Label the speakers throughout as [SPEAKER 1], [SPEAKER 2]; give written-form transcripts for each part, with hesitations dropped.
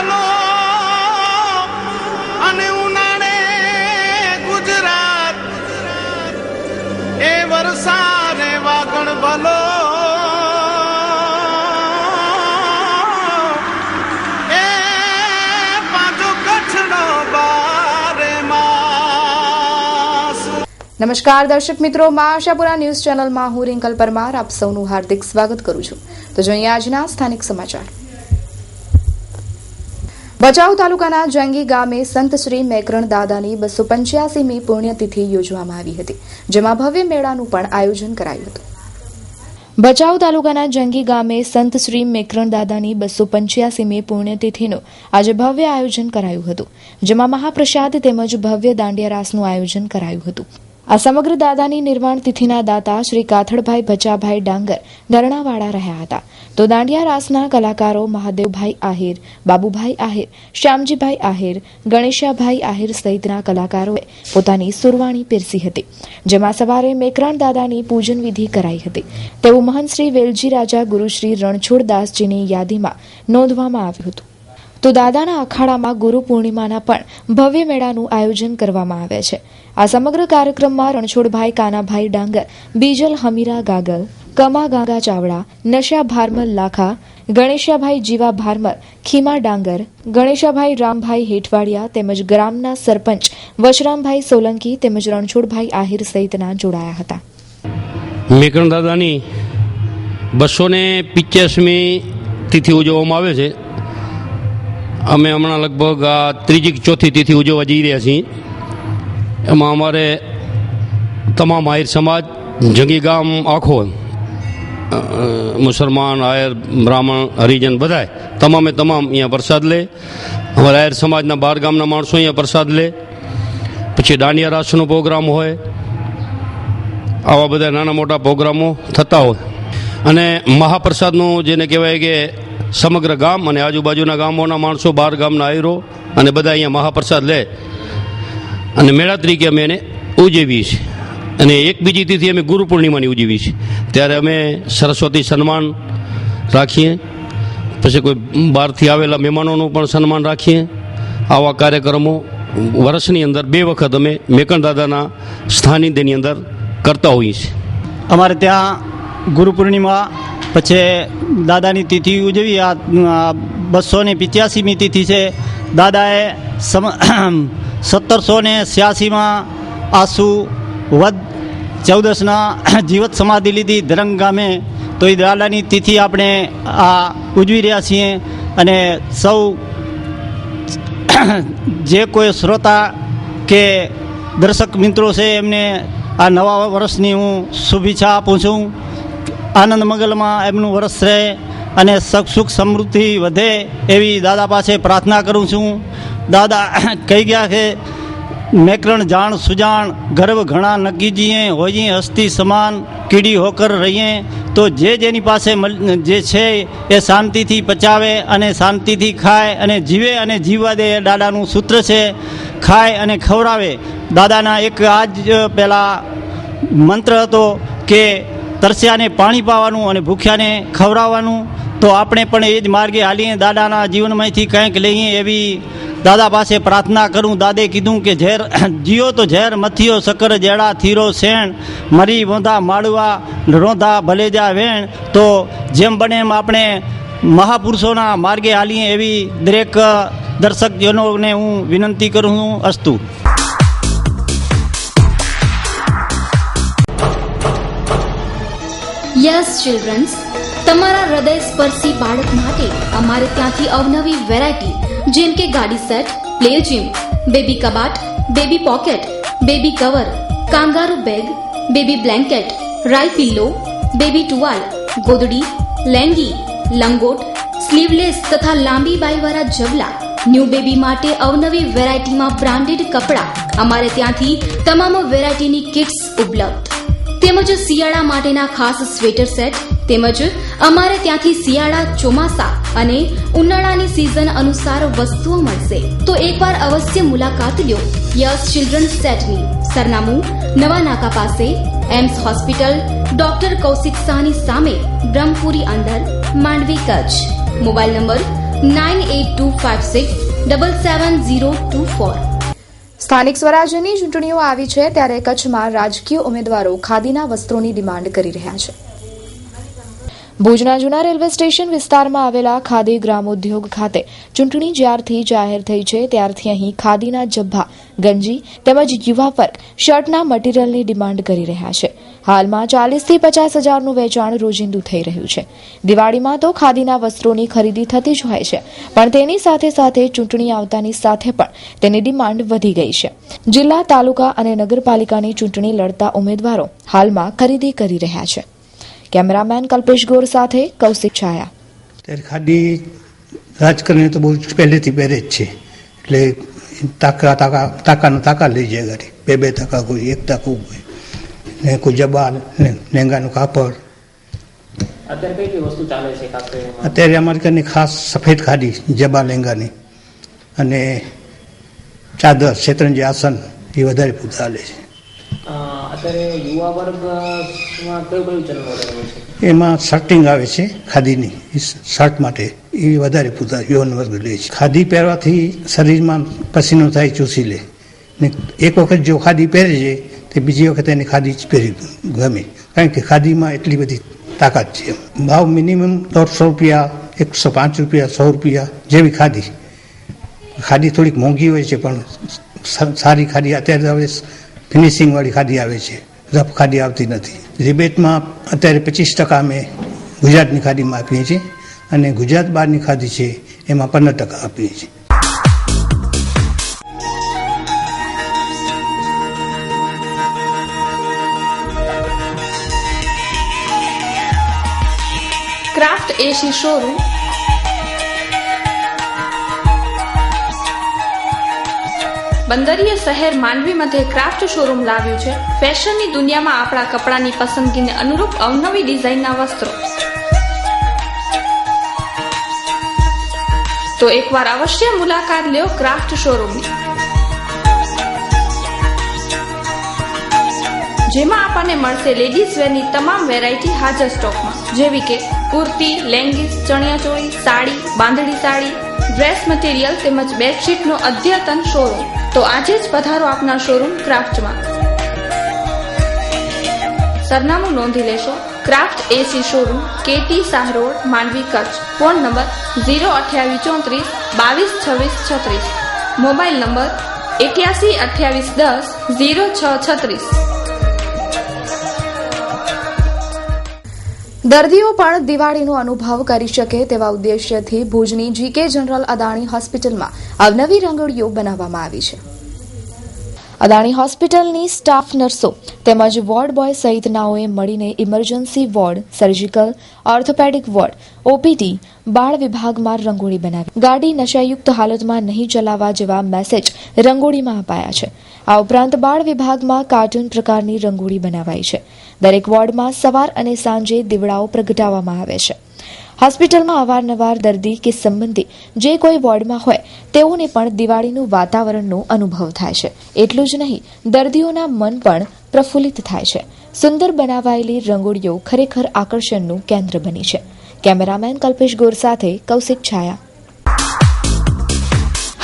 [SPEAKER 1] ભલો અને ઉનાળે ગુજરાત એ વરસાદે વાગણ ભલો એ પાછો કચ્છનો બારે માસ।
[SPEAKER 2] નમસ્કાર દર્શક મિત્રો, માં આશાપુરા ન્યૂઝ ચેનલમાં હું રિંકલ પરમાર આપ સૌનું હાર્દિક સ્વાગત કરું છું। તો જોઈએ આજના સ્થાનિક સમાચાર। ભચાઉ તાલુકાના જંગી ગામે સંત શ્રી મેકરણ દાદાની 285મી પુણ્યતિથિ યોજવામાં આવી હતી, જેમાં ભવ્ય મેળાનું પણ આયોજન કરાયું હતું। ભચાઉ તાલુકાના જંગી ગામે સંત શ્રી મેકરણ દાદાની 285મી પુણ્યતિથિનું આજે ભવ્ય આયોજન કરાયું હતું, જેમાં મહાપ્રસાદ તેમજ ભવ્ય દાંડિયા રાસનું આયોજન કરાયું હતું। આ સમગ્ર દાદાની નિર્વાણ તિથિના દાતા શ્રી કાથડભાઈ ભચાભાઈ ડાંગર ધરણાવાળા રહ્યા હતા। તો દાંડિયા રાસના કલાકારો મહાદેવભાઈ આહિર, બાબુભાઈ આહિર, શ્યામજીભાઈ આહિર, ગણેશાભાઈ આહિર સહિતના કલાકારોએ પોતાની સુરવાણી પીરસી હતી, જેમાં સવારે મેકરણ દાદાની પૂજન વિધિ કરાઈ હતી, તેવું મહંત શ્રી વેલજી રાજા ગુરુશ્રી રણછોડદાસજીની યાદીમાં નોંધવામાં આવ્યું હતું। તો દાદાના અખાડામાં ગુરુ પૂર્ણિમાના પણ ભવ્ય મેળાનું આયોજન કરવામાં આવે છે। આ સમગ્ર કાર્યક્રમમાં રણછોડભાઈ કાનાભાઈ ડાંગર, બીજલ હમીરા ગાગલ, કમા ગાગા ચાવડા, નશા ભારમલ લાખા, ગણેશાભાઈ જીવા ભારમલ, ખીમા ડાંગર, ગણેશાભાઈ રામભાઈ હેઠવાડિયા તેમજ ગ્રામના સરપંચ વશરામભાઈ સોલંકી તેમજ રણછોડભાઈ આહિર સહિતના જોડાયા હતા।
[SPEAKER 3] મેકરણ દાદાની 285મી તિથિ ઉજવવામાં આવે છે। અમે હમણાં લગભગ આ ત્રીજી ચોથી તિથિ ઉજવવા જઈ રહ્યા છીએ। એમાં અમારે તમામ આહિર સમાજ, જંગી ગામ આખો, મુસલમાન, આયર, બ્રાહ્મણ, હરિજન બધાય તમામે તમામ અહીંયા પ્રસાદ લે। અમારા આયર સમાજના 12 ગામના માણસો અહીંયા પ્રસાદ લે। પછી દાંડિયા રાસનો પ્રોગ્રામ હોય, આવા બધા નાના મોટા પ્રોગ્રામો થતા હોય। અને મહાપ્રસાદનું જેને કહેવાય કે સમગ્ર ગામ અને આજુબાજુના ગામોના માણસો, 12 ગામના આયરો અને બધા અહીંયા મહાપ્રસાદ લે અને મેળા તરીકે અમે એને ઉજવીએ છીએ। અને એક બીજી તિથિ અમે ગુરુ પૂર્ણિમાની ઉજવીએ છીએ, ત્યારે અમે સરસ્વતી સન્માન રાખીએ। પછી કોઈ બહારથી આવેલા મહેમાનોનું પણ સન્માન રાખીએ। આવા કાર્યક્રમો વર્ષની અંદર 2 વખત અમે મેકરણ દાદાના સ્થાનિધ્યની અંદર કરતા હોઈએ છીએ।
[SPEAKER 4] અમારે ત્યાં ગુરુ પૂર્ણિમા પછી દાદાની તિથિ ઉજવી। આ 285મી તિથિ છે। દાદાએ 1786માં આસુ વદ 14ના જીવત સમાધિ લીધી ધરંગ ગામે। તો એ દાદાની તિથિ આપણે આ ઉજવી રહ્યા છીએ। અને સૌ જે કોઈ શ્રોતા કે દર્શક મિત્રો છે એમને આ નવા વર્ષની હું શુભેચ્છા આપું છું। આનંદ મંગલમાં એમનું વર્ષ રહે અને સુખ સમૃદ્ધિ વધે એવી દાદા પાસે પ્રાર્થના કરું છું। દાદા કહી ગયા કે મેકરણ જાણ સુજાણ ગર્વ ઘણા નક્કી જીએ હોઈએ હસ્તી સમાન કીડી હોકર રહીએ। તો જેની પાસે જે છે એ શાંતિથી પચાવે અને શાંતિથી ખાય અને જીવે અને જીવવા દે, દાદાનું સૂત્ર છે। ખાય અને ખવડાવે। દાદાના એક આજ પહેલાં મંત્ર હતો કે તરસ્યાને પાણી પાવાનું અને ભૂખ્યાને ખવડાવવાનું। તો આપણે પણ એ જ માર્ગે હાલીએ, દાદાના જીવનમાંથી કંઈક લઈએ એવી દાદા પાસે પ્રાર્થના કરું। દાદે કીધું કે ઝેર જીઓ તો ઝેર મથિયો સકર જેડા થીરો શેણ મરી વોંધા માળવા રોંધા ભલેજા વેણ। તો જેમ બને એમ આપણે મહાપુરુષોના માર્ગે હાલીએ એવી દરેક દર્શકજનોને હું વિનંતી કરું છું। અસ્તુ।
[SPEAKER 5] યસ ચિલ્ડ્રન્સ, તમારા હૃદય સ્પર્શી બાળક માટે અમારે ત્યાંથી અવનવી વેરાયટી જેમ કે ગાડી સેટ, પ્લે જીમ, બેબી કબાટ, baby pocket, baby cover, kangaroo bag, baby blanket, રાઈ પિલ્લો, બેબી ટુવાલ, ગોદડી, લેંગી, લંગોટ, સ્લીવલેસ તથા લાંબી બાઈવાળા જબલા, ન્યૂ બેબી માટે અવનવી વેરાયટીમાં બ્રાન્ડેડ કપડાં અમારે ત્યાંથી તમામ વેરાયટીની કિટ્સ ઉપલબ્ધ, તેમજ શિયાળા માટેના ખાસ સ્વેટર સેટ તેમજ અમારે ત્યાંથી શિયાળા, ચોમાસા અને ઉનાળાની સિઝન અનુસાર વસ્તુઓ મળશે। તો એકવાર અવશ્ય મુલાકાત લ્યો યસ ચિલ્ડ્રન્સ સેટની। સરનામું નવા નાકા પાસે, એમ્સ હોસ્પિટલ, ડોક્ટર કૌશિક શાહની સામે, બ્રહ્મપુરી અંદર, માંડવી, કચ્છ। Mobile number 9825677024.
[SPEAKER 2] સ્થાનિક સ્વરાજ્યની ચૂંટણીઓ આવી છે ત્યારે કચ્છમાં રાજકીય ઉમેદવારો ખાદીના વસ્ત્રોની ડિમાન્ડ કરી રહ્યા છે. ભુજના જૂના રેલવે સ્ટેશન વિસ્તારમાં આવેલા ખાદી ગ્રામોદ્યોગ ખાતે ચૂંટણી જ્યારથી જાહેર થઈ છે ત્યારથી અહીં ખાદીના જબ્બા, ગંજી તેમજ યુવા વર્ગ શર્ટના મટીરીયલની ડિમાન્ડ કરી રહ્યા છે. હાલમાં 40 થી 50 હજારનું વેચાણ રોજિંદુ થઈ રહ્યું છે. દિવાળીમાં તો ખાદીના વસ્ત્રોની ખરીદી થતી જ હોય છે, પણ તેની સાથે સાથે ચૂંટણી આવતાની સાથે પણ તેની ડિમાન્ડ વધી ગઈ છે. જિલ્લા, તાલુકા અને નગરપાલિકાની ચૂંટણી લડતા ઉમેદવારો હાલમાં ખરીદી કરી રહ્યા છે. કેમેરામેન કલ્પેશ ગોર સાથે કૌશિક છાયા.
[SPEAKER 6] ત્યારે ખાદી રાજકારણી તો બહુ પહેલેથી પહેરે જ છે, એટલે તાકા લઈ જાય ગાડી. બે તાકા કોઈ, એક તાકું હોય ને કોઈ જબાલ ને લેંગાનું કાપડ.
[SPEAKER 7] અત્યારે કઈ વસ્તુ ચાલે છે?
[SPEAKER 6] અત્યારે અમારી ઘરની ખાસ સફેદ ખાદી જબા લેંગાની અને ચાદર, શેતરંજી આસન એ વધારે પૂરતા ચાલે છે.
[SPEAKER 7] અત્યારે યુવા વર્ગમાં કયું ચલણ વધારે છે?
[SPEAKER 6] એમાં શર્ટિંગ આવે છે ખાદીની, શર્ટ માટે એ વધારે પૂરતા યુવાન વર્ગ લે છે. ખાદી પહેરવાથી શરીરમાં પસીનો થાય, ચૂસી લે ને એક વખત જો ખાદી પહેરે છે તે બીજી વખત એને ખાદી જ પહેરી ગમે, કારણ કે ખાદીમાં એટલી બધી તાકાત છે. ભાવ મિનિમમ 150 રૂપિયા, 105 રૂપિયા, 100 રૂપિયા જેવી ખાદી. ખાદી થોડીક મોંઘી હોય છે પણ સારી ખાદી અત્યારે હવે ફિનિશિંગ વાળી ખાદી આવે છે, રફ ખાદી આવતી નથી. રિબેટમાં અત્યારે 25% અમે ગુજરાતની ખાદીમાં આપીએ છીએ અને ગુજરાત બહારની ખાદી છે એમાં 15% આપીએ છીએ.
[SPEAKER 8] ક્રાફ્ટ એસી શોરૂમ બંદરીય શહેર માંડવી મધ્યે ક્રાફ્ટ શોરૂમ લાવ્યું છે ફેશનની દુનિયામાં આપણા કપડાની પસંદગીને અનુરૂપ અવનવી ડિઝાઇનના વસ્ત્રો. તો એકવાર અવશ્ય મુલાકાત લ્યો ક્રાફ્ટ શોરૂમની, જેમાં આપણને મળશે લેડીઝ વેરની તમામ વેરાયટી હાજર સ્ટોકમાં, જેવી કે કુર્તી, લેંગીસ, ચણિયાચોળી, સાડી, બાંધણી સાડી, ડ્રેસ મટીરિયલ તેમજ બેડશીટનો અદ્યતન શોરૂમ. તો આજે જ પધારો આપના શોરૂમ ક્રાફ્ટમાં. સરનામું નોંધી લેશો. Craft AC showroom, KT Shah road, Mandvi, Kutch. Phone number 02834 222636. Mobile number 812810 0636.
[SPEAKER 2] દર્દીઓ પણ દિવાળીનો અનુભવ કરી શકે તેવા ઉદ્દેશ્યથી ભુજની જીકે જનરલ અદાણી હોસ્પિટલમાં અવનવી રંગોળીઓ બનાવવામાં આવી છે. અદાણી હોસ્પિટલની સ્ટાફ નર્સો તેમજ વોર્ડ બોય સહિતનાઓએ મળીને emergency ward, surgical, orthopaedic ward, OPD, બાળ વિભાગમાં રંગોળી બનાવી. ગાડી નશાયુક્ત હાલતમાં નહીં ચલાવવા જેવા મેસેજ રંગોળીમાં અપાયા છે. આ ઉપરાંત બાળ વિભાગમાં કાર્ટૂન પ્રકારની રંગોળી બનાવાઈ છે. દરેક વોર્ડમાં સવાર અને સાંજે દીવડાઓ પ્રગટાવવામાં આવે છે. હોસ્પિટલમાં અવારનવાર દર્દી કે સંબંધી જે કોઈ વોર્ડમાં હોય તેઓને પણ દિવાળીનું વાતાવરણનો અનુભવ થાય છે. એટલું જ નહીં, દર્દીઓના મન પણ પ્રફુલ્લિત થાય છે. સુંદર બનાવાયેલી રંગોળીઓ ખરેખર આકર્ષણનું કેન્દ્ર બની છે. કેમેરામેન કલ્પેશ ગોર સાથે કૌશિક છાયા.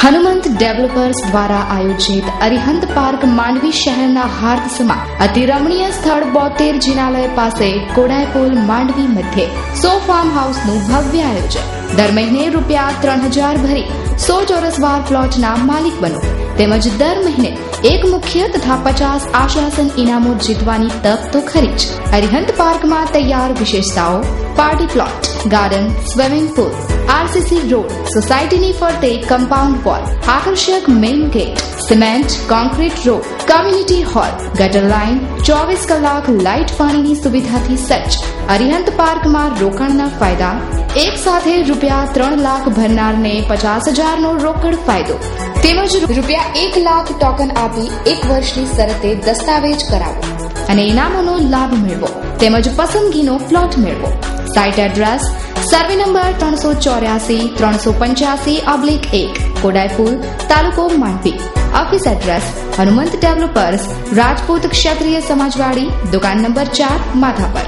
[SPEAKER 5] હનુમંત ડેવલપર્સ દ્વારા આયોજિત અરિહંત પાર્ક માંડવી શહેરના હાર્દસમાં અતિ રમણીય સ્થળ 72 જિનાલય પાસે કોડાયપોલ માંડવી મધ્યે 100 ફાર્મ હાઉસનું ભવ્ય આયોજન. દર મહિને ₹3000 ભરી 100 ચોરસ વાર પ્લોટના માલિક બનો, તેમજ દર મહિને એક મુખ્ય તથા 50 આશ્વાસન ઇનામો જીતવાની તક તો ખરી જ. અરિહંત પાર્કમાં તૈયાર વિશેષતાઓ: party plot, garden, swimming pool, RCC road, સોસાયટીની ફરતે કમ્પાઉન્ડ વોલ, આકર્ષક main gate, cement concrete road, community hall, ગટર લાઇન, 24 કલાક લાઇટ પાણીની સુવિધાથી સજ્જ. અરિહંત પાર્કમાં રોકાણના ફાયદા: એક સાથે ₹3 લાખ ભરનારને 50,000નો રોકડ ફાયદો, તેમજ ₹1 લાખ ટોકન આપી 1 વર્ષની શરતે દસ્તાવેજ કરાવો અને ઇનામોનો લાભ મેળવો, તેમજ પસંદગીનો પ્લોટ મેળવો. સાઇટ એડ્રેસ: સર્વે નંબર 384-385/1, કોડાયપુર, તાલુકો Mandvi. Office address: Hanumant developers, Rajput Kshatriya Samajwadi, દુકાન number 4, Madhapar.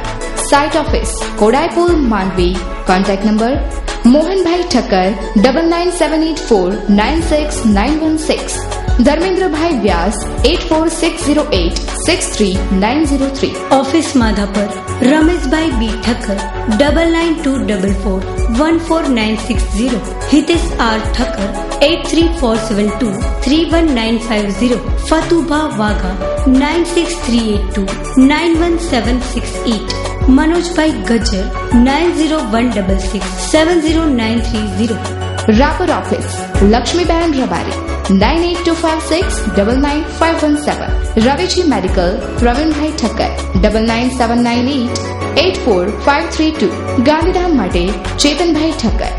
[SPEAKER 5] Site office: Kodaypur, Mandvi. Contact number
[SPEAKER 2] Mohanbhai Thakkar 9978496916, Dharmendrabhai Vyas 8460863903.
[SPEAKER 9] Office Madhapar Rameshbhai B Thakkar 9924414960, Hitesh R Thakkar 8347231950, Fatubha Vagha 9638291768, Manojbhai Gajjar 9016670930.
[SPEAKER 2] Rapar office Laxmiben Rabari 9825699517, Raviji medical Pravinbhai Thakkar 997998845532, Gandhidham માટે ચેતનભાઈ ઠક્કર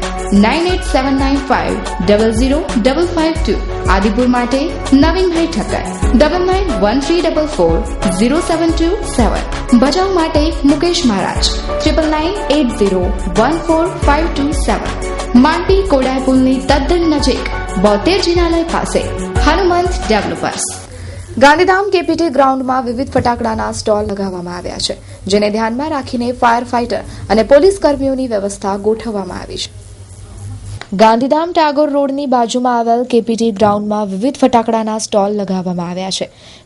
[SPEAKER 2] 9879500552, આદિપુર માટે નવીનભાઈ ઠક્કર 9913440727, ભચાઉ માટે મુકેશ મહારાજ 9998014527, માંડવી કોડાય પુલની તદ્દન નજીક 72 જિનાલય પાસે હનુમંત ડેવલપર્સ. ગાંધીધામ કેપીટી ગ્રાઉન્ડમાં વિવિધ ફટાકડાના સ્ટોલ લગાવવામાં આવ્યા છે, જેને ધ્યાનમાં રાખીને ફાયર ફાઇટર અને પોલીસ કર્મીઓની વ્યવસ્થા ગોઠવવામાં આવી છે. ગાંધીધામ ટાગોર રોડની બાજુમાં આવેલ કેપીટી ગ્રાઉન્ડમાં વિવિધ ફટાકડાના સ્ટોલ લગાવવામાં આવ્યા છે,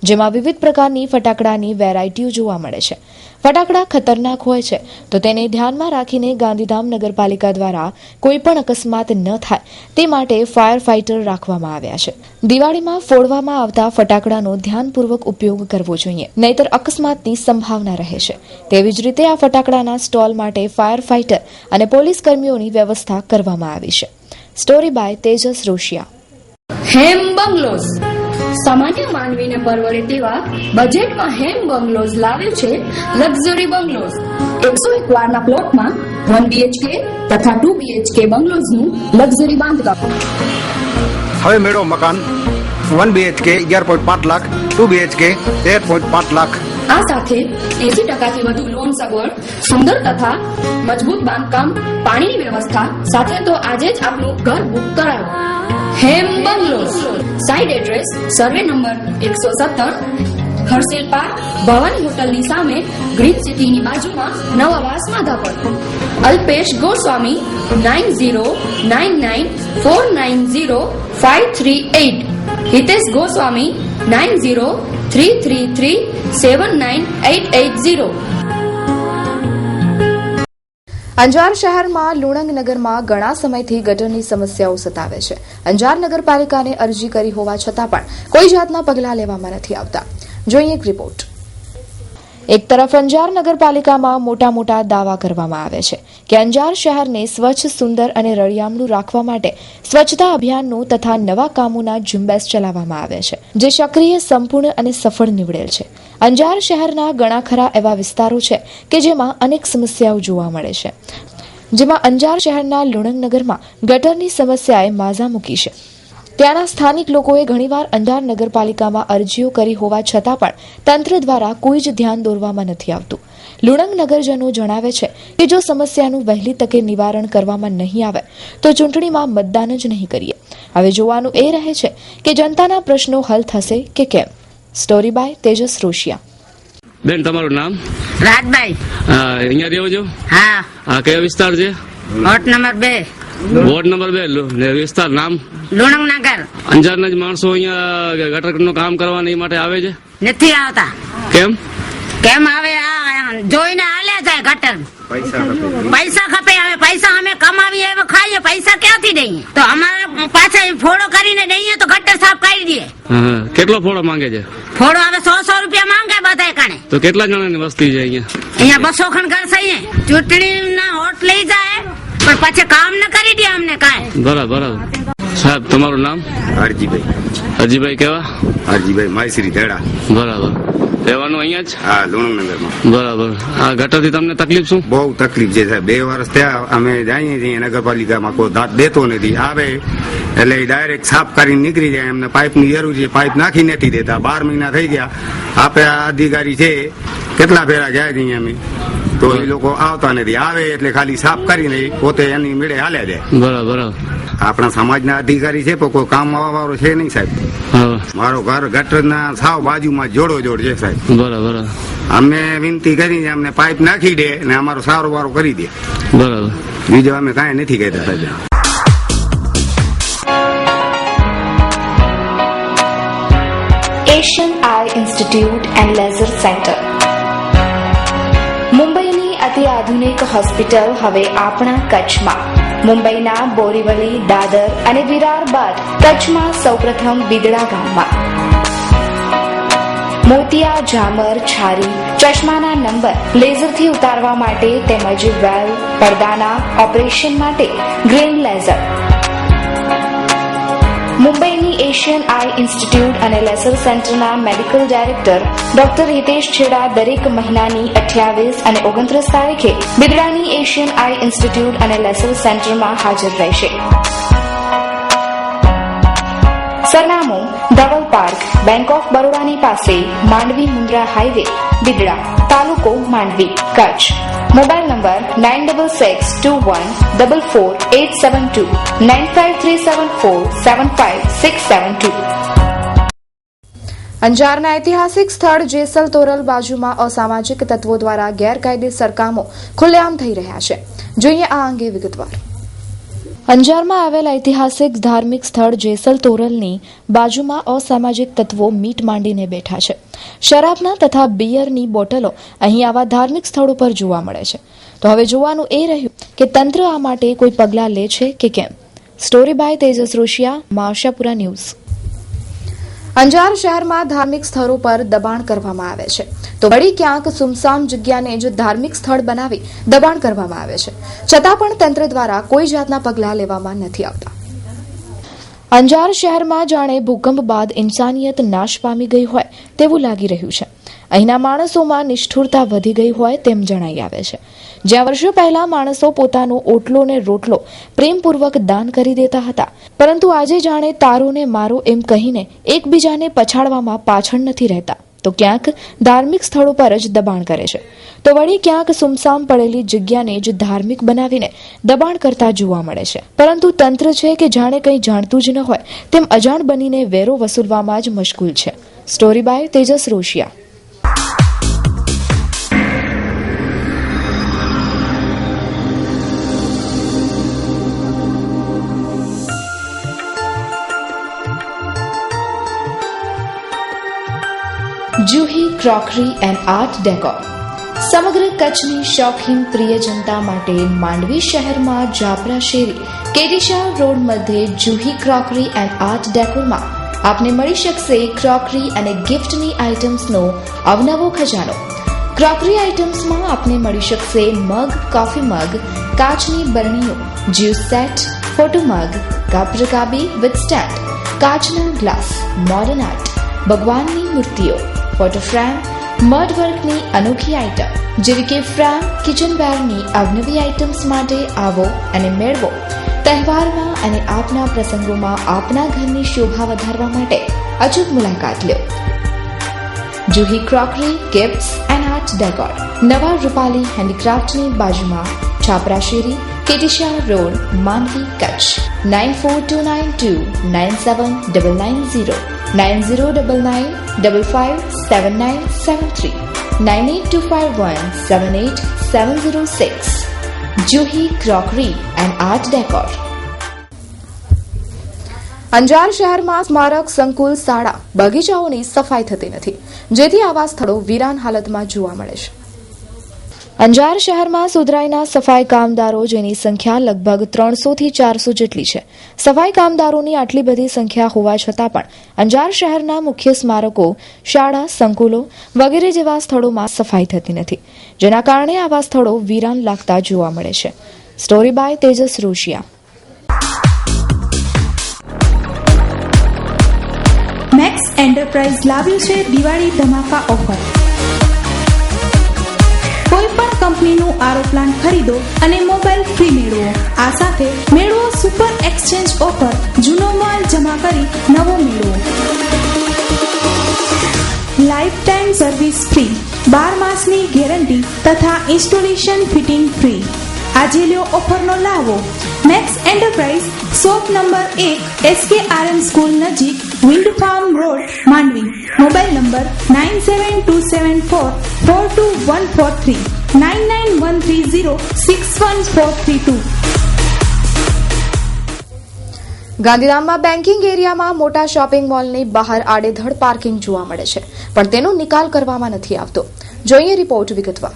[SPEAKER 2] જેમાં વિવિધ પ્રકારની ફટાકડાની વેરાયટીઓ જોવા મળે છે. ફટાકડા ખતરનાક હોય છે, તો તેને ધ્યાનમાં રાખીને ગાંધીધામ નગરપાલિકા દ્વારા કોઈપણ અકસ્માત ન થાય તે માટે ફાયર ફાઇટર રાખવામાં આવ્યા છે. દિવાળીમાં ફોડવામાં આવતા ફટાકડાનો ધ્યાનપૂર્વક ઉપયોગ કરવો જોઈએ, નહીતર અકસ્માતની સંભાવના રહે છે. તેવી જ રીતે આ ફટાકડાના સ્ટોલ માટે ફાયર ફાઇટર અને પોલીસ કર્મીઓની વ્યવસ્થા કરવામાં આવી છે. Story by Tejas Roshiya.
[SPEAKER 10] Hem bungalows સામાન્ય માનવીને પરવડે તેવા બજેટમાં હેમ બંગલોઝ લાવે છે લક્ઝરી બંગલોઝ. 101 વારના પ્લોટમાં 1 BHK તથા 2 BHK બંગલોઝનું લક્ઝરી બાંધકામ.
[SPEAKER 1] હવે મેળો મકાન 1 BHK 11.5 લાખ, 2 BHK 13.5 લાખ.
[SPEAKER 10] આ સાથે 80% વધુ લોન સગવડ, સુંદર તથા મજબૂત બાંધકામ, પાણીની વ્યવસ્થા સાથે તો આજે જ આપનું ઘર બુક કરાવો. Hem bungalows, site address survey number 117, Harshel park, Bhavani હોટલની સામે, ગ્રીન સિટીની બાજુમાં, નવાવાસ માધાપર. અલ્પેશ ગોસ્વામી 9099490538, હિતેશ ગોસ્વામી 9033379880.
[SPEAKER 2] અંજાર શહેરમાં લુણંગ નગરમાં ઘણા સમયથી ગટરની સમસ્યાઓ સતાવે છે. અંજાર નગરપાલિકાને અરજી કરી હોવા છતાં પણ કોઈ જાતના પગલાં લેવામાં નથી આવતા. જોઈએ એક રિપોર્ટ. એક તરફ અંજાર નગરપાલિકામાં મોટા દાવા કરવામાં આવે છે કે અંજાર શહેરને સ્વચ્છ, સુંદર અને રળિયામણું રાખવા માટે સ્વચ્છતા અભિયાનનું તથા નવા કામોના ઝુંબેશ ચલાવવામાં આવે છે, જે સક્રિય, સંપૂર્ણ અને સફળ નીવડેલ છે. અંજાર શહેરના ઘણા ખરા એવા વિસ્તારો છે કે જેમાં અનેક સમસ્યાઓ જોવા મળે છે, જેમાં અંજાર શહેરના લુણંગ નગરમાં ગટરની સમસ્યાએ માઝા મૂકી છે. ત્યાંના સ્થાનિક લોકોએ ઘણીવાર અંજાર નગરપાલિકામાં અરજીઓ કરી હોવા છતાં પણ તંત્ર દ્વારા કોઈ જ ધ્યાન દોરવામાં નથી આવતું. લુણંગ નગરજનો જણાવે છે કે જો સમસ્યાનું વહેલી તકે નિવારણ કરવામાં નહીં આવે તો ચૂંટણીમાં મતદાન જ નહીં કરીએ. હવે જોવાનું એ રહે છે કે જનતાના પ્રશ્નો હલ થશે કે કેમ. Story by Tejas Roshiya.
[SPEAKER 3] બેન, તમારું નામ?
[SPEAKER 11] રાજભાઈ.
[SPEAKER 3] અહીંયા રહ્યો છો?
[SPEAKER 11] હા.
[SPEAKER 3] કયો વિસ્તાર છે?
[SPEAKER 11] Ward number 2.
[SPEAKER 3] વોર્ડ નંબર 2 વિસ્તાર નામ?
[SPEAKER 11] લુણંગ નગર.
[SPEAKER 3] અંજારના જ માણસો અહીંયા ગટરનું કામ કરવાની માટે આવે છે?
[SPEAKER 11] નથી આવતા.
[SPEAKER 3] કેમ
[SPEAKER 11] આવે? જોઈને હાલ્યા જાય ગટર. પૈસા ખપે. હવે પૈસા અમે કમાવીએ, હવે ખાઈએ, પૈસા ક્યાંથી દઈએ? તો અમારે પાછા ફોડો કરીને દઈએ તો ગટર સાફ કરી દઈએ.
[SPEAKER 3] કેટલો ફોડો માંગે છે?
[SPEAKER 11] ફોડો હવે 100 રૂપિયા માંગે બધા કણે.
[SPEAKER 3] તો કેટલા જણાની વસ્તી છે
[SPEAKER 11] અહીંયા? 200 ખણ ઘર છે. ચૂંટણીના હોટ લઈ જાય પણ પછી કામ ન કરી દે અમને કાંઈ.
[SPEAKER 3] બરાબર. સાહેબ, તમારું નામ? હરજીભાઈ. કેવા?
[SPEAKER 12] હરજીભાઈ માયશ્રી ધેડા.
[SPEAKER 3] બરાબર. રહેવાનું અહીંયા જ?
[SPEAKER 12] હા, લુણંગ નગરમાં.
[SPEAKER 3] બરાબર. આ ગટરથી તમને તકલીફ શું?
[SPEAKER 12] બહુ તકલીફ છે સાહેબ. 2 વર્ષ થયા અમે જઈએ છીએ નગરપાલિકામાં, કોઈ દાંત દેતો નથી. આવે એટલે ડાયરેક્ટ સાફ કરીને નીકળી જાય. એમને પાઇપની જરૂર છે, પાઇપ નાખી નથી દેતા. 12 મહિના થઈ ગયા. આપે આ અધિકારી છે, કેટલા ફેરા જાય છે અમે, તો એ લોકો આવતા નથી. આવે એટલે ખાલી સાફ કરીને પોતે એની મેળે હાલ્યા જાય.
[SPEAKER 3] બરાબર.
[SPEAKER 12] આપણા સમાજના અધિકારી છે પણ કોઈ કામ આવવા વાળો છે નહીં સાહેબ. મારો ઘર ગટરના સાવ બાજુમાં જોડો છે સાહેબ.
[SPEAKER 3] બરાબર.
[SPEAKER 12] અમને વિનંતી કરી અમને પાઇપ નાખી દે ને અમારો સારો વારો કરી દે.
[SPEAKER 3] બરાબર.
[SPEAKER 12] બીજું અમે કાંઈ નથી કહેતા સાહેબ.
[SPEAKER 2] Asian eye institute and laser centre. મુંબઈની અતિ આધુનિક હોસ્પિટલ હવે આપણા કચ્છમાં. મુંબઈના બોરીવલી, દાદર અને વિરાર બાદ કચ્છમાં સૌપ્રથમ બિદડા ગામમાં. મોતિયા, ઝામર, છારી, ચશ્માના નંબર લેઝરથી ઉતારવા માટે તેમજ વેલ, પડદાના ઓપરેશન માટે ગ્રીન લેઝર. મુંબઈની એશિયન આઈ ઇન્સ્ટિટ્યૂટ અને લેસર સેન્ટરના મેડિકલ ડાયરેક્ટર ડોક્ટર હિતેશ છેડા દરેક મહિનાની 28 અને 29 તારીખે બિદડાની એશિયન આઈ ઇન્સ્ટિટ્યૂટ અને લેસર સેન્ટરમાં હાજર રહેશે. સરનામું ધવલ પાર્ક, બેંક ઓફ બરોડાની પાસે, માંડવી મુન્દ્રા હાઈવે, બિદડા, તાલુકો માંડવી, કચ્છ. Mobile number 9621444872 9537475672. અંજારના ઐતિહાસિક સ્થળ જેસલ તોરલ બાજુમાં અસામાજિક તત્વો દ્વારા ગેરકાયદેસર કામો ખુલ્લેઆમ થઈ રહ્યા છે. જોઈએ આ અંગે વિગતવાર. અંજારમાં આવેલ ઐતિહાસિક ધાર્મિક સ્થળ જેસલ તોરલની બાજુમાં અસામાજિક તત્વો મીટ માંડીને બેઠા છે. શરાબના તથા બિયરની બોટલો અહીં આવા ધાર્મિક સ્થળો પર જોવા મળે છે. તો હવે જોવાનું એ રહ્યું કે તંત્ર આ માટે કોઈ પગલાં લે છે કે કેમ. Story by Tejas Roshiya, Ashapura news. Anjar શહેરમાં ધાર્મિક સ્થળો પર દબાણ કરવામાં આવે છે તો વળી ક્યાંક સુમસામ જગ્યાને જ ધાર્મિક સ્થળ બનાવી દબાણ કરવામાં આવે છે, છતાં પણ તંત્ર દ્વારા કોઈ જાતના પગલાં લેવામાં નથી આવતા. અંજાર શહેરમાં જાણે ભૂકંપ બાદ ઇન્સાનિયત નાશ પામી ગઈ હોય તેવું લાગી રહ્યું છે. અહીંના માણસોમાં નિષ્ઠુરતા વધી ગઈ હોય તેમ જણાઈ આવે છે. જ્યાં વર્ષો પહેલા માણસો પોતાનો ઓટલો ને રોટલો પ્રેમપૂર્વક દાન કરી દેતા હતા, પરંતુ આજે જાણે તારો ને મારો એમ કહીને એકબીજાને પછાડવામાં પાછળ નથી રહેતા, તો ક્યાંક ધાર્મિક સ્થળો પર જ દબાણ કરે છે, તો વળી ક્યાંક સુમસામ પડેલી જગ્યાને જ ધાર્મિક બનાવીને દબાણ કરતા જોવા મળે છે. પરંતુ તંત્ર છે કે જાણે કંઈ જાણતું જ ન હોય તેમ અજાણ બનીને વેરો વસૂલવામાં જ મશગુલ છે. Story by Tejas Roshiya. Juhi crockery and art decor. સમગ્ર કચ્છની શોખીન પ્રિય જનતા માટે માંડવી શહેરમાં જાપરા શેરી કેરીશાળ રોડ મધ્યે જુહી ક્રોકરી એન્ડ આર્ટ ડેકોરમાં આપને મળી શકશે ક્રોકરી અને ગિફ્ટની આઇટમ્સનો અવનવો ખજાનો. ક્રોકરી આઇટમ્સમાં આપને મળી શકશે મગ, કોફી મગ, કાચની બરણીઓ, juice set, photo mug, cup રકાબી વિથ સ્ટેન્ડ, કાચના ગ્લાસ, મોડર્ન આર્ટ, ભગવાનની મૂર્તિઓ, ફોટો ફ્રેમ, મડ વર્કની અનોખી આઇટમ જેવી કે ફ્રેમ, કિચનવેરની અવનવી આઇટમ્સ માટે આવો અને મેળવો. તહેવારમાં અને આપના પ્રસંગોમાં આપના ઘરની શોભા વધારવા માટે અચૂક મુલાકાત લો. Juhi crockery, gifts and art decor, નવા રૂપાલી હેન્ડીક્રાફ્ટની બાજુમાં, છાપરા શેરી, કેટીશાળ road, Mandvi, Kutch. 9429297990 9099557973 9825178706. Juhi crockery and art decor. Anjar શહેરમાં સ્મારક, સંકુલ, શાળા, બગીચાઓની સફાઈ થતી નથી, જેથી આવા સ્થળો વિરાન હાલતમાં જોવા મળે છે. અંજાર શહેરમાં સુધરાઈના સફાઈ કામદારો જેની સંખ્યા લગભગ 300 થી 400 જેટલી છે. સફાઈ કામદારોની આટલી બધી સંખ્યા હોવા છતાં પણ અંજાર શહેરના મુખ્ય સ્મારકો, શાળા, સંકુલો વગેરે જેવા સ્થળોમાં સફાઈ થતી નથી, જેના કારણે આવા સ્થળો વિરાન લાગતા જોવા મળે છે. Story by Tejas Roshiya.
[SPEAKER 13] Max enterprise લાવ્યું છે દિવાળી ધમાકા ઓફર. કોઈ પણ કંપનીનું આરો પ્લાન ખરીદો અને મોબાઈલ ફ્રી મેળવો. આ સાથે મેળવો સુપર એક્સચેન્જ ઓફર. જૂનો માલ જમા કરી નવો મેળવો. લાઈફ ટાઈમ સર્વિસ ફ્રી, 12 માસની ગેરંટી તથા ઇન્સ્ટોલેશન ફિટિંગ ફ્રી. આજે લ્યો ઓફરનો લાવો. Max enterprise, shop number 1, SKRM school નજીક, wind farm road, Mandvi. Mobile number 9727442143 9913061432.
[SPEAKER 2] ગાંધીધામમાં બેન્કિંગ એરિયામાં મોટા શોપિંગ મોલની બહાર આડેધડ પાર્કિંગ જોવા મળે છે, પણ તેનો નિકાલ કરવામાં નથી આવતો. જોઈએ રિપોર્ટ વિગતવાર.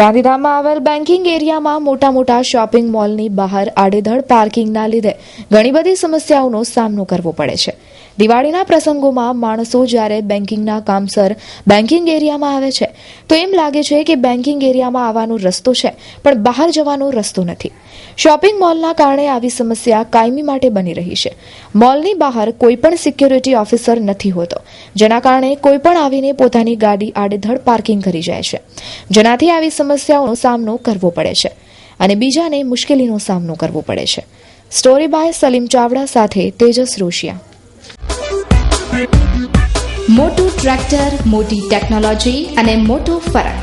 [SPEAKER 2] ગાંધીધામમાં આવેલ બેન્કિંગ એરિયામાં મોટા શોપિંગ મોલની બહાર આડેધડ પાર્કિંગના લીધે ઘણી બધી સમસ્યાઓનો સામનો કરવો પડે છે. દિવાળીના પ્રસંગોમાં માણસો જ્યારે બેન્કિંગના કામસર બેન્કિંગ એરિયામાં આવે છે તો એમ લાગે છે કે બેન્કિંગ એરિયામાં આવવાનો રસ્તો છે, પણ બહાર જવાનો રસ્તો નથી. શોપિંગ મોલના કારણે આવી સમસ્યા કાયમી માટે બની રહી છે. મોલની બહાર કોઈ પણ સિક્યોરિટી ઓફિસર નથી હોતો, જેના કારણે કોઈ પણ આવીને પોતાની ગાડી આડેધડ પાર્કિંગ કરી જાય છે, જેનાથી આવી સમસ્યાઓનો સામનો કરવો પડે છે અને બીજાને મુશ્કેલીનો સામનો કરવો પડે છે. સ્ટોરી બાય સલીમ ચાવડા સાથે તેજસ રોશિયા.
[SPEAKER 5] મોટું ટ્રેક્ટર, મોટી ટેકનોલોજી અને મોટો ફરક.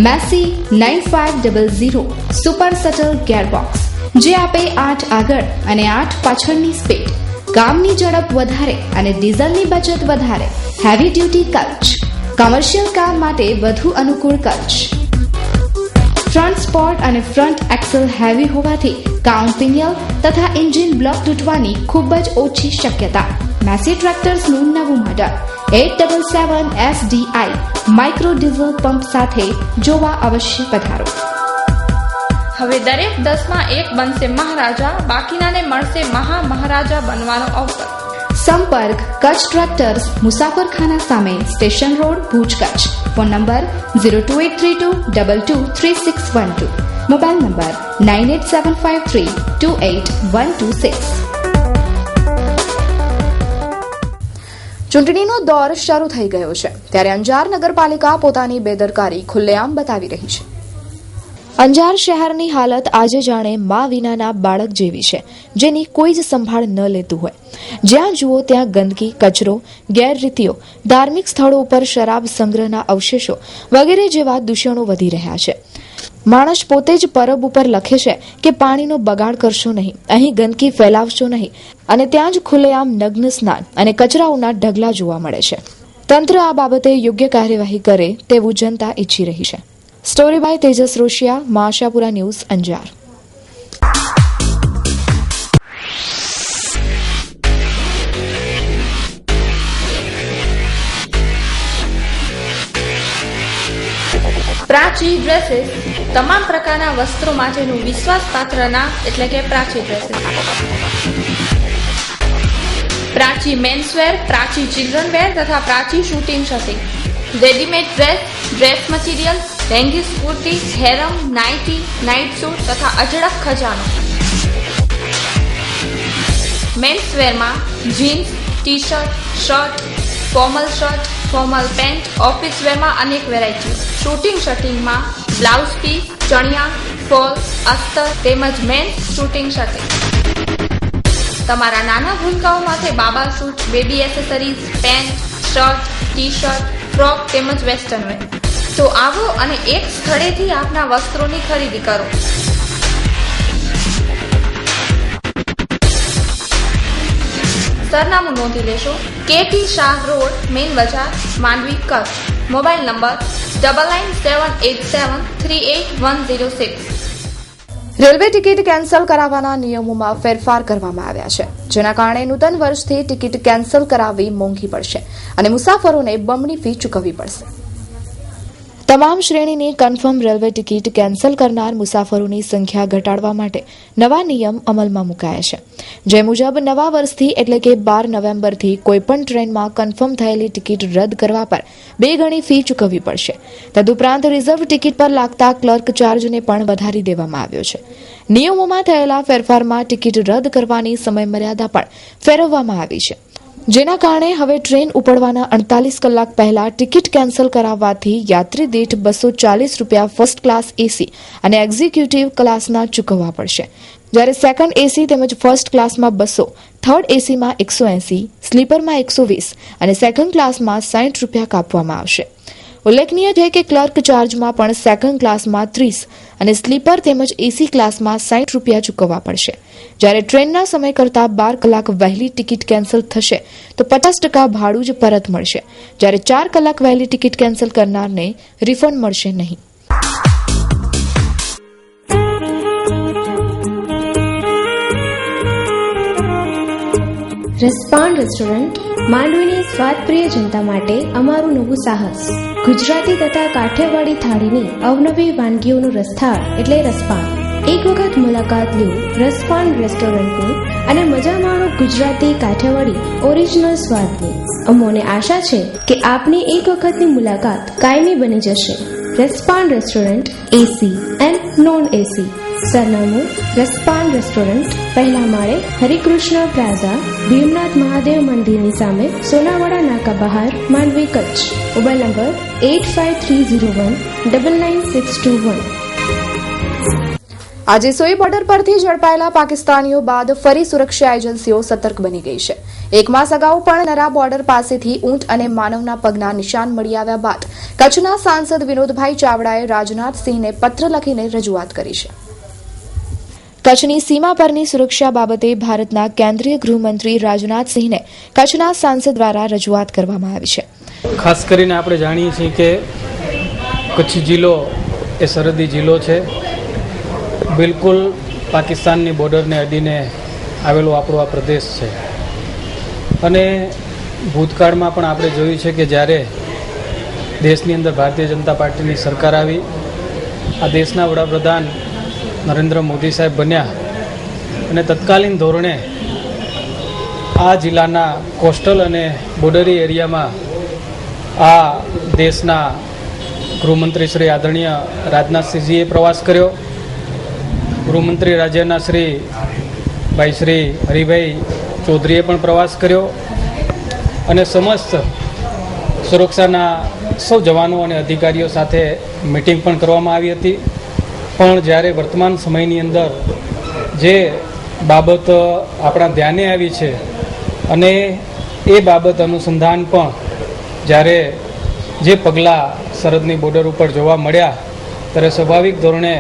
[SPEAKER 5] મેસી 9500 સુપર સટલ ગિયરબોક્સ, જે આપે 8 આગળ અને 8 પાછળની સ્પીડ, કામની ઝડપ વધારે અને ડીઝલની બચત વધારે. Heavy duty clutch, commercial car માટે વધુ અનુકૂળ કલ્ચ. ફ્રન્ટ સ્પોર્ટ અને ફ્રન્ટ એક્સલ હેવી હોવાથી કાઉન્ટ પિનિયલ તથા એન્જિન બ્લોક તૂટવાની ખૂબ જ ઓછી શક્યતા. મેસી ટ્રેક્ટર્સનું નવું model 877 SDI micro diesel pump સાથે જોવા અવશ્ય પધારો.
[SPEAKER 8] હવે દરેક 10માં એક બનશે મહારાજા, બાકીનાને મળશે મહારાજા બનવાનો અવસર.
[SPEAKER 5] સંપર્ક કચ્છ ટ્રેક્ટર્સ, મુસાફરખાના સામે, station road, Bhuj, Kutch. Phone number 02832223612. Mobile number 9875328126.
[SPEAKER 2] ચૂંટણીનો દોર શરૂ થઈ ગયો છે, ત્યારે અંજાર નગરપાલિકા પોતાની બેદરકારી ખુલ્લેઆમ બતાવી રહી છે. અંજાર શહેરની હાલત આજે જાણે મા વિનાના બાળક જેવી છે, જેની કોઈ જ સંભાળ ન લેતું હોય. જ્યાં જુઓ ત્યાં ગંદકી, કચરો, ગેરરીતિઓ, ધાર્મિક સ્થળો ઉપર શરાબ સંગ્રહના અવશેષો વગેરે જેવા દૂષણો વધી રહ્યા છે. માણસ પોતે જ પરબ ઉપર લખે છે કે પાણીનો બગાડ કરશો નહીં, અહીં ગંદકી ફેલાવશો નહીં, અને ત્યાં જ ખુલ્લેઆમ નગ્ન સ્નાન અને કચરાઓના ઢગલા જોવા મળે છે. તંત્ર આ બાબતે યોગ્ય કાર્યવાહી કરે તેવું જનતા ઈચ્છી રહી છે. Story by Tejas Roshiya, Ashapura news, Anjar.
[SPEAKER 8] Prachi dresses, તમામ પ્રકારના વસ્ત્રો માટેનું વિશ્વાસપાત્ર નામ એટલે કે Prachi dresses. Prachi menswear, Prachi children wear તથા Prachi shooting shirting, readymade dress, dress material, leggings, kurti, harem, nightie, night suit તથા અજડક ખજાનો. મેન્સવેરમાં jeans, T shirt, shirt, formal shirt, formal pant, office વેરમાં અનેક વેરાયટીઓ. શૂટિંગ શર્ટિંગમાં બ્લાઉઝ પીસ, ચણિયા, ફોલ, અસ્તર તેમજ મેન્સ શૂટિંગ શર્ટિંગ. તમારા નાના ભૂલકાઓ માટે બાબા suit, baby accessories, pant, shirt, T shirt, frock તેમજ વેસ્ટર્ન વેર. તો આવો અને એક સ્થળેથી આપના વસ્ત્રોની ખરીદી કરો. સરનામું નોંધી લેશો. KT શાહ રોડ, મેઇન બજાર, Mandvi, Kutch. Mobile number 9978738106.
[SPEAKER 2] Railway ticket cancel કરાવવાના નિયમોમાં ફેરફાર કરવામાં આવ્યા છે, જેના કારણે નૂતન વર્ષથી ટિકિટ કેન્સલ કરાવવી મોંઘી પડશે અને મુસાફરોને બમણી ફી ચૂકવવી પડશે. તમામ શ્રેણીની કન્ફર્મ રેલવે ટિકિટ કેન્સલ કરનાર મુસાફરોની સંખ્યા ઘટાડવા માટે નવા નિયમ અમલમાં મુકાયા છે. જે મુજબ નવા વર્ષથી એટલે કે 12 નવેમ્બરથી કોઈપણ ટ્રેનમાં કન્ફર્મ થયેલી ટિકિટ રદ કરવા પર 2 ગણી ફી ચૂકવવી પડશે. તદુપરાંત રિઝર્વ ટિકિટ પર લાગતા ક્લર્ક ચાર્જને પણ વધારી દેવામાં આવ્યો છે. નિયમોમાં થયેલા ફેરફારમાં ટિકિટ રદ કરવાની સમયમર્યાદા પણ ફેરવવામાં આવી છે, જેના કારણે હવે ટ્રેન ઉપડવાના 48 કલાક પહેલા ટિકિટ કેન્સલ કરાવવાથી યાત્રી દીઠ ₹240 ફર્સ્ટ ક્લાસ એસી અને એક્ઝિક્યુટિવ ક્લાસના ચૂકવવા પડશે, જ્યારે સેકન્ડ એસી તેમજ ફર્સ્ટ ક્લાસમાં 200, થર્ડ એસીમાં 180, સ્લીપરમાં 120 અને સેકન્ડ ક્લાસમાં ₹60 કાપવામાં આવશે. ઉલ્લેખનીય છે કે ક્લર્ક ચાર્જમાં પણ સેકન્ડ ક્લાસમાં 30 અને સ્લીપર તેમજ એસી ક્લાસમાં ₹60 ચૂકવવા પડશે. જ્યારે ટ્રેનના સમય કરતાં 12 કલાક વહેલી ટિકિટ કેન્સલ થશે તો 50% ભાડું જ પરત મળશે, જ્યારે 4 કલાક વહેલી ટિકિટ કેન્સલ કરનારને રિફંડ મળશે નહીં.
[SPEAKER 9] રસપાન રેસ્ટોરન્ટ માંડવીની સ્વાદપ્રિય જનતા માટે અમારું નવું સાહસ. ગુજરાતી તથા કાઠિયાવાડી થાળીની અવનવી વાનગીઓનું રસથાળ એટલે રસપાન. એક વખત મુલાકાત લ્યો રસપાન રેસ્ટોરન્ટની અને મજા માણો ગુજરાતી કાઠિયાવાડી ઓરિજિનલ સ્વાદની. અમોને આશા છે કે આપની એક વખતની મુલાકાત કાયમી બની જશે. Raspan restaurant AC and non AC. સરનામું રસપાન રેસ્ટોરન્ટ, પહેલા માળે, હરિકૃષ્ણ પ્લાઝા, ભીમનાથ મહાદેવ મંદિરની સામે, સોનાવાડા નાકા બહાર, માંડવી, કચ્છ. Mobile number 8530199621.
[SPEAKER 2] આજે સોઈ બોર્ડર પરથી ઝડપાયેલા પાકિસ્તાનીઓ બાદ ફરી સુરક્ષા એજન્સીઓ સતર્ક બની ગઈ છે. એક માસ અગાઉ પણ નરા બોર્ડર પાસેથી ઊંટ અને માનવના પગના નિશાન મળી આવ્યા બાદ કચ્છના સાંસદ વિનોદભાઈ ચાવડાએ રાજનાથસિંહને પત્ર લખીને રજૂઆત કરી છે. કચ્છની સીમા પરની સુરક્ષા બાબતે ભારતના કેન્દ્રીય ગૃહમંત્રી રાજનાથસિંહને કચ્છના સાંસદ દ્વારા રજૂઆત કરવામાં આવી છે.
[SPEAKER 14] ખાસ કરીને આપણે જાણીએ છીએ કે કચ્છ જિલ્લો એ સરહદી જિલ્લો છે. બિલકુલ પાકિસ્તાનની બોર્ડરને અડીને આવેલો આપણો આ પ્રદેશ છે અને ભૂતકાળમાં પણ આપણે જોયું છે કે જ્યારે દેશની અંદર ભારતીય જનતા પાર્ટીની સરકાર આવી, આ દેશના વડાપ્રધાન નરેન્દ્ર મોદી સાહેબ બન્યા અને તત્કાલીન ધોરણે આ જિલ્લાના કોસ્ટલ અને બોર્ડરી એરિયામાં આ દેશના ગૃહમંત્રી શ્રી આદરણીય રાજનાથસિંહજીએ પ્રવાસ કર્યો. ગૃહમંત્રી રાજ્યના શ્રી હરિભાઈ ચૌધરીએ પણ પ્રવાસ કર્યો અને સમસ્ત સુરક્ષાના સૌ જવાનો અને અધિકારીઓ સાથે મિટિંગ પણ કરવામાં આવી હતી. પણ જ્યારે વર્તમાન સમયની અંદર જે બાબત આપણા ધ્યાને આવી છે અને એ બાબત અનુસંધાન પણ જ્યારે જે પગલાં સરહદની બોર્ડર ઉપર જોવા મળ્યા ત્યારે સ્વાભાવિક ધોરણે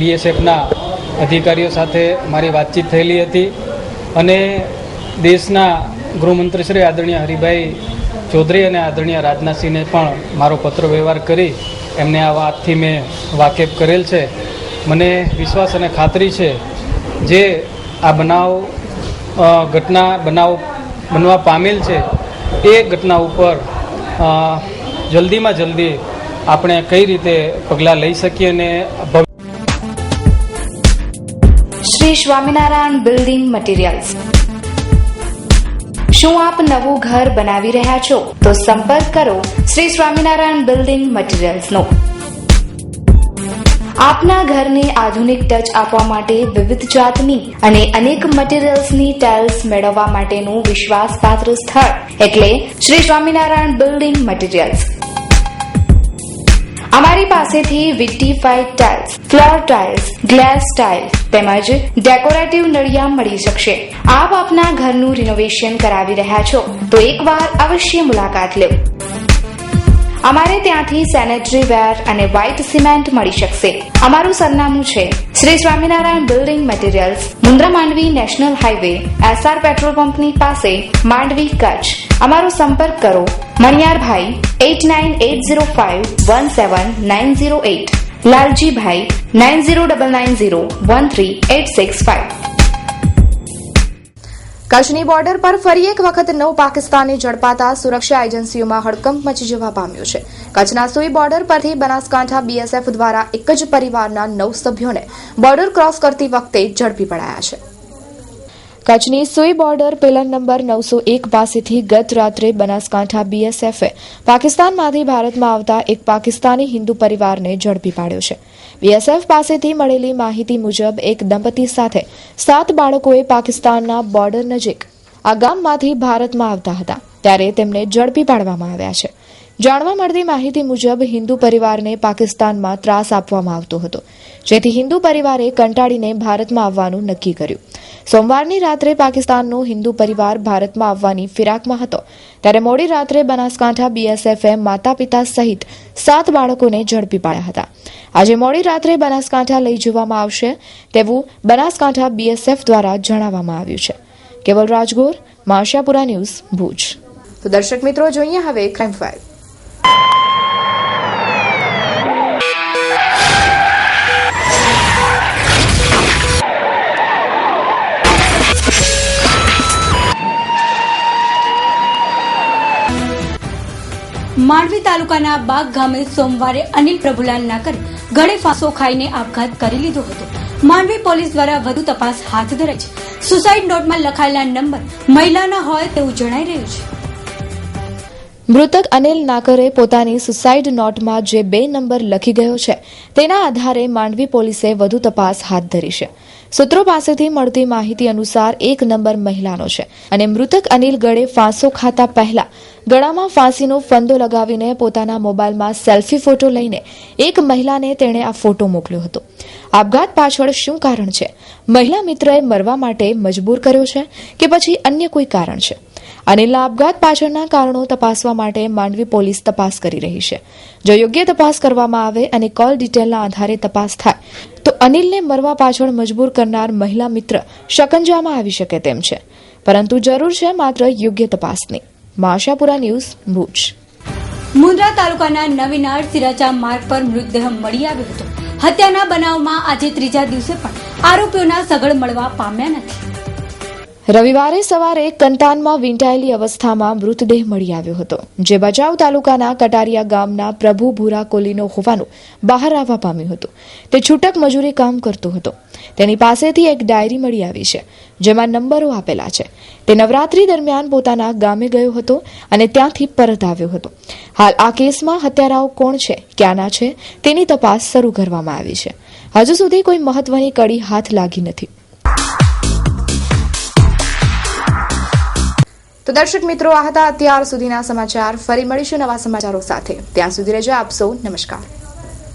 [SPEAKER 14] બીએસએફના અધિકારીઓ સાથે મારી વાતચીત થયેલી હતી અને દેશના ગૃહમંત્રી શ્રી આદરણીય હરિભાઈ ચૌધરી અને આદરણીય રાજનાથસિંહને પણ મારો પત્ર વ્યવહાર કરી એમને આ વાતથી મેં વાકેફ કરેલ છે. મને વિશ્વાસ અને ખાતરી છે જે આ ઘટના બનવા પામેલ છે એ ઘટના ઉપર જલ્દીમાં જલ્દી આપણે કઈ રીતે પગલાં લઈ શકીએ અને
[SPEAKER 2] શ્રી સ્વામિનારાયણ બિલ્ડિંગ મટીરિયલ્સ. શું આપ નવું ઘર બનાવી રહ્યા છો? તો સંપર્ક કરો શ્રી સ્વામિનારાયણ બિલ્ડિંગ મટીરિયલ્સનો. આપના ઘરને આધુનિક ટચ આપવા માટે વિવિધ જાતની અને અનેક મટીરિયલ્સની ટાઇલ્સ મેળવવા માટેનું વિશ્વાસપાત્ર સ્થળ એટલે શ્રી સ્વામિનારાયણ બિલ્ડિંગ મટીરિયલ્સ. અમારી પાસેથી vitrified tiles, floor tiles, glass tile તેમજ ડેકોરેટિવ નળિયા મળી શકશે. આપ આપના ઘરનું રિનોવેશન કરાવી રહ્યા છો તો એકવાર અવશ્ય મુલાકાત લો. અમારે ત્યાંથી સેનેટરી વેર અને વ્હાઇટ સિમેન્ટ મળી શકશે. અમારું સરનામું છે Shri Swaminarayan building materials, Mundra Mandvi national highway, SR petrol પંપની પાસે, માંડવી, કચ્છ. અમારો સંપર્ક કરો મણિયારભાઈ 8980517908, લાલજીભાઈ 9099013865. કચ્છની બોર્ડર પર ફરી એક વખત 9 પાકિસ્તાની ઝડપાતા સુરક્ષા એજન્સીઓમાં હડકંપ મચી જવા પામ્યો છે. કચ્છના સુઈ બોર્ડર પરથી બનાસકાંઠા બીએસએફ દ્વારા એક જ પરિવારના 9 સભ્યોને બોર્ડર ક્રોસ કરતી વખતે ઝડપી પડાયા છે. કચ્છની સુઈ બોર્ડર પિલર નંબર 901 પાસેથી ગત રાત્રે બનાસકાંઠા બીએસએફે પાકિસ્તાનમાંથી ભારતમાં આવતા એક પાકિસ્તાની હિન્દુ પરિવારને ઝડપી પાડ્યો છે. બીએસએફ પાસેથી મળેલી માહિતી મુજબ એક દંપતી સાથે 7 બાળકોએ પાકિસ્તાનના બોર્ડર નજીક આ ગામમાંથી ભારતમાં આવતા હતા ત્યારે તેમને ઝડપી પાડવામાં આવ્યા છે. જાણવા મળતી માહિતી મુજબ હિન્દુ પરિવારને પાકિસ્તાનમાં ત્રાસ આપવામાં આવતો હતો, જેથી હિન્દુ પરિવારે કંટાળીને ભારતમાં આવવાનું નક્કી કર્યું. સોમવારની રાત્રે પાકિસ્તાનનો હિન્દુ પરિવાર ભારતમાં આવવાની ફિરાકમાં હતો ત્યારે મોડી રાત્રે બનાસકાંઠા બીએસએફે માતા પિતા સહિત 7 બાળકોને ઝડપી પાડ્યા હતા. આજે મોડી રાત્રે બનાસકાંઠા લઈ જવામાં આવશે તેવું બનાસકાંઠા બીએસએફ દ્વારા જણાવવામાં આવ્યું છે. કેવલ રાજગોર, માશિયાપુરા ન્યૂઝ, ભુજ. તો દર્શક મિત્રો, જોઈએ હવે ક્રાઇમ ફાઇલ.
[SPEAKER 15] માંડવી તાલુકાના બાગ ગામે સોમવારે અનિલ પ્રભુલાલ નાકર ગળે ફાંસો ખાઈને આપઘાત કરી લીધો હતો. માંડવી પોલીસ દ્વારા વધુ તપાસ હાથ ધરાઈ છે. સુસાઇડ નોટમાં લખાયેલા નંબર મહિલાના હોય તેવું જણાઈ રહ્યું છે.
[SPEAKER 2] મૃતક અનિલ નાકરે પોતાની સુસાઇડ નોટમાં જે 2 નંબર લખી ગયો છે તેના આધારે માંડવી પોલીસે વધુ તપાસ હાથ ધરી છે. સૂત્રો પાસેથી મળતી માહિતી અનુસાર 1 નંબર મહિલાનો છે અને મૃતક અનિલ ગળે ફાંસો ખાતા પહેલા ગળામાં ફાંસીનો ફંદો લગાવીને પોતાના મોબાઈલમાં સેલ્ફી ફોટો લઈને એક મહિલાને તેણે આ ફોટો મોકલ્યો હતો. આપઘાત પાછળ શું કારણ છે? મહિલા મિત્રએ મરવા માટે મજબૂર કર્યો છે કે પછી અન્ય કોઈ કારણ છે? અનિલના આપઘાત પાછળના કારણો તપાસવા માટે માંડવી પોલીસ તપાસ કરી રહી છે. જો યોગ્ય તપાસ કરવામાં આવે અને કોલ ડિટેલના આધારે તપાસ થાય તો અનિલને મરવા પાછળ મજબૂર કરનાર મહિલા મિત્ર શકંજામાં આવી શકે તેમ છે. પરંતુ જરૂર છે માત્ર યોગ્ય તપાસની. આશાપુરા ન્યૂઝ, ભુજ.
[SPEAKER 15] મુન્દ્રા તાલુકાના નવીનાળ સિરાચા માર્ગ પર મૃતદેહ મળી આવ્યો હતો. હત્યાના બનાવમાં આજે ત્રીજા દિવસે પણ આરોપીઓના સગળ મળવા પામ્યા નથી.
[SPEAKER 2] રવિવારે સવારે કંતાનમાં વીંટાયેલી અવસ્થામાં મૃતદેહ મળી આવ્યો હતો, જે ભચાઉ તાલુકાના કટારિયા ગામના પ્રભુ ભૂરા કોલીનો હોવાનું બહાર આવવા પામ્યું હતું. તે છૂટક મજૂરી કામ કરતો હતો. તેની પાસેથી એક ડાયરી મળી આવી છે, જેમાં નંબરો આપેલા છે. તે નવરાત્રી દરમિયાન પોતાના ગામે ગયો હતો અને ત્યાંથી પરત આવ્યો હતો. હાલ આ કેસમાં હત્યારાઓ કોણ છે, ક્યાંના છે, તેની તપાસ શરૂ કરવામાં આવી છે. હજુ સુધી કોઈ મહત્વની કડી હાથ લાગી નથી. તો દર્શક મિત્રો, આ હતા અત્યાર સુધીના સમાચાર. ફરી મળીશું નવા સમાચારો સાથે. ત્યાં સુધી રજા આપશો. નમસ્કાર.